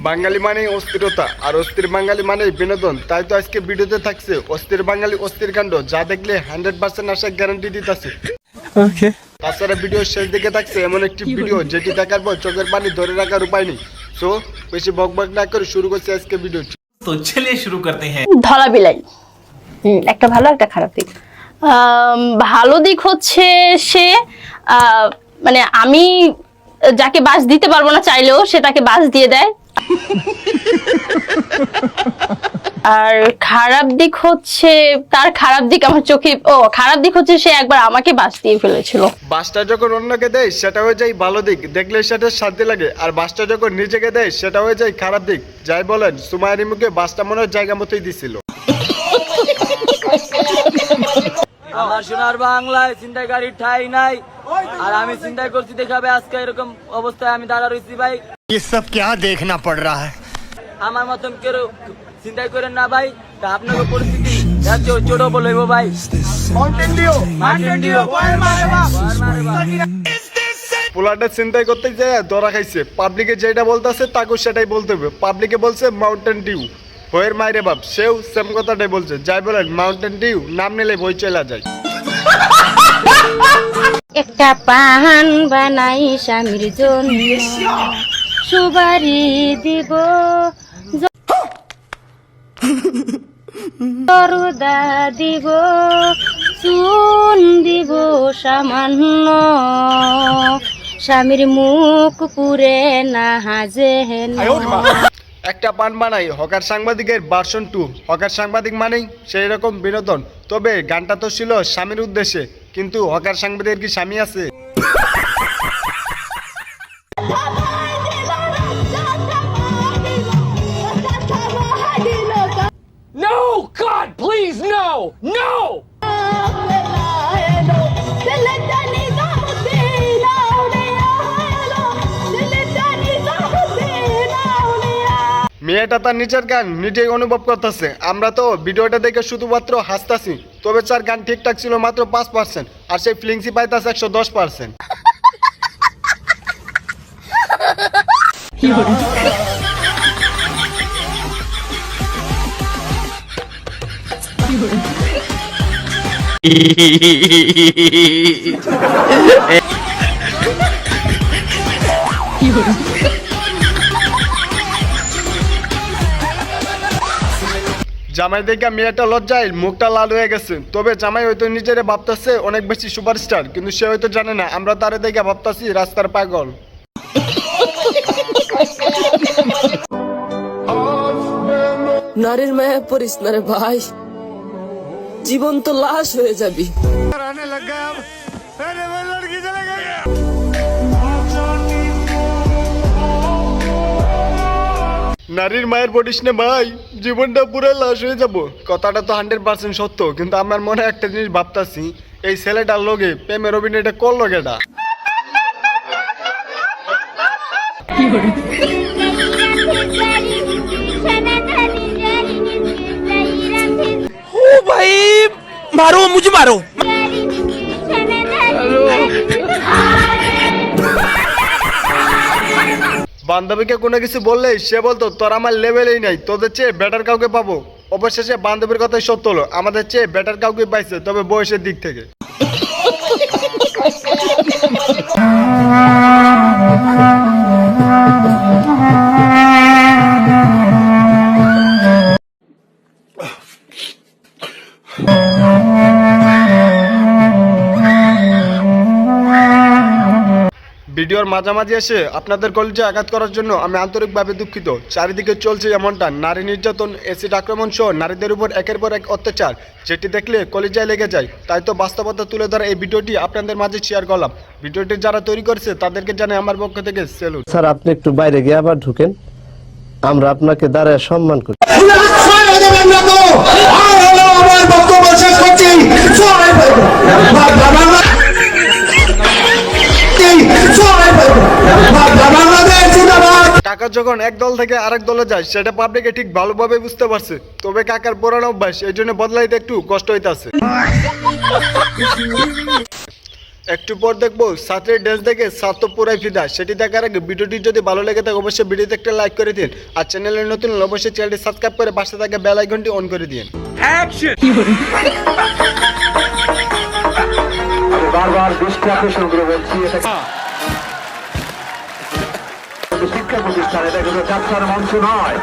বাঙালি মানে অস্থিরতা আর অস্থির বাঙালি মানে বিনোদন। তাই তো আজকে ভিডিওতে থাকছে অস্থির বাঙালি অস্থির কাণ্ড, যা দেখলে 100% আশা গ্যারান্টি দিতেছে। তাছাড়া ভিডিও শেষ দিকে থাকছে এমন একটি ভিডিও যেটি দেখার পর চোখের পানি ধরে রাখার উপায় নেই। সো বেশি বকবক না করে শুরু করছি আজকে ভিডিওটি। তো চলিয়ে শুরু করতে হ্যাঁ। ধলা বিলাই একটা ভালো একটা খারাপ দিক। ভালো দিক হচ্ছে সে মানে আমি যাকে বাস দিতে পারবো না চাইলেও সে তাকে বাস দিয়ে দেয়। আর খারাপ দিক হচ্ছে তার খারাপ দিক আমার চোখে খারাপ দিক হচ্ছে সে একবার আমাকে বাস দিয়ে ফেলেছিল। বাসটা যখন অন্যকে দেয় সেটা হয়ে যায় ভালো দিক, দেখলে সেটা শান্তি লাগে। আর বাসটা যখন নিজেকে দেয় সেটা হয়ে যায় খারাপ দিক। যাই বলেন সুমাইয়ার মুখে বাসটা মনে হয় জায়গা মতোই দিছিল। আমার সোনার বাংলায় চিন্তাকারী ঠাই নাই, আর আমি চিন্তা করছি দেখাবে আজকে এরকম অবস্থায় আমি দাঁড়া রয়েছি ভাই। ये सब क्या देखना पड़ रहा है? আমার মতন কেউ চিন্তা করেন না ভাই, তা আপনাকে পরিস্থিতি ছোট বলবো ভাই। পোলাটা চিন্তাই করতে যায় ধরা খাইছে। পাবলিকে যেটা বলতেছে তাকে সেটাই বলতে হবে। পাবলিকে বলছে মাউন্টেন ডিউ, হয়ের মাইরে বাপ সেও সেম কথাটাই বলছে। যাই বলেন মাউন্টেন ডিউ নাম নিলে বই চলে যায়। একটা পান বানাই স্বামীর জন্য, সুবারি দিব জরদা দিব, চুন দিব সামান্য, স্বামীর মুখ পুরে না হাজেন। একটা পান বানাই হকার সাংবাদিকের ভার্সন 2। হকার সাংবাদিক মানেই সেই রকম বিনোদন। তবে গানটা তো ছিল স্বামীর উদ্দেশ্যে, কিন্তু হকার সাংবাদিকের কি স্বামী আছে? No, God, please, no, no! মেয়েটা তার নিজের গান নিজেই অনুভব করতেছে। আমরা তো ভিডিওটা দেখে শুধুমাত্র হাসতাছি। তবে তার গান ঠিকঠাক ছিল মাত্র 5%, আর সেই ফিলিংসই পাইতাছে 110%। জামাই দেখে মেয়েটা লজ্জায় মুখটা লাল হয়ে গেছে। তবে জামাই হয়তো নিজেরে ভাবতেছে অনেক বেশি সুপারস্টার, কিন্তু সে হয়তো জানে না আমরা তারে দেখে ভাবতেছি রাস্তার পাগল। নারীর মায়া পড়িস না রে ভাই, জীবন তো লাশ হয়ে যাবি। নারীর মায়ের পড়িস না ভাই, জীবনটা পুরো লাশ হয়ে যাব। কথাটা তো 100% সত্য, কিন্তু আমার মনে একটা জিনিস ভাবতাছি, এই ছেলেটার লগে প্রেমের অভিনয়টা করলো কেডা? ओ भाई मारो मुझे मारो। বান্ধবীকে কোনো কিছু বললেই সে বলতো তোর আমার লেভেলেই নাই, তোদের চেয়ে বেটার কাউকে পাবো। অবশেষে বান্ধবীর কথাই সত্য হলো, আমাদের চেয়ে বেটার কাউকে পাইছে, তবে বয়সের দিক থেকে। ভিডিওর মাঝামাঝি এসে আপনাদের কলিজে আঘাত করার জন্য আমি আন্তরিকভাবে দুঃখিত। চারিদিকে চলছে এমনটা নারী নির্যাতন, এসিড আক্রমণ সহ নারীদের উপর একের পর এক অত্যাচার, যেটি দেখলে কলিজায় লেগে যায়। তাই তো বাস্তবতা তুলে ধরা এই ভিডিওটি আপনাদের মাঝে শেয়ার করলাম। ভিডিওটি যারা তৈরি করেছে তাদেরকে জানাই আমার পক্ষ থেকে সেলুট। স্যার আপনি একটু বাইরে গিয়ে আবার ঢুকেন, আমরা আপনাকে দাঁড়ায় সম্মান করি। কাকা যখন এক দল থেকে আরেক দলে যায় সেটা পাবলিকে ঠিক ভালোভাবে বুঝতে পারছে। তবে কাকার পুরানো অভ্যাস, এই জন্য বদলাইতে একটু কষ্ট হইতাছে। একটু পর দেখবো ছাত্রের ড্রেস দেখে ছাত্র পুরাই ফিদা। সেটি দেখার আগে ভিডিওটি যদি ভালো লেগে থাকে অবশ্যই ভিডিওতে একটা লাইক করে দিন, আর চ্যানেলের নতুন হলে অবশ্যই চ্যানেলটি সাবস্ক্রাইব করে পাশে থাকা বেল আইকনটি অন করে দিন। বারবার দৃষ্টি আকর্ষণ করে বলছি, এটা শিক্ষা প্রতিষ্ঠান, এটা কিন্তু যাত্রার মঞ্চ নয়।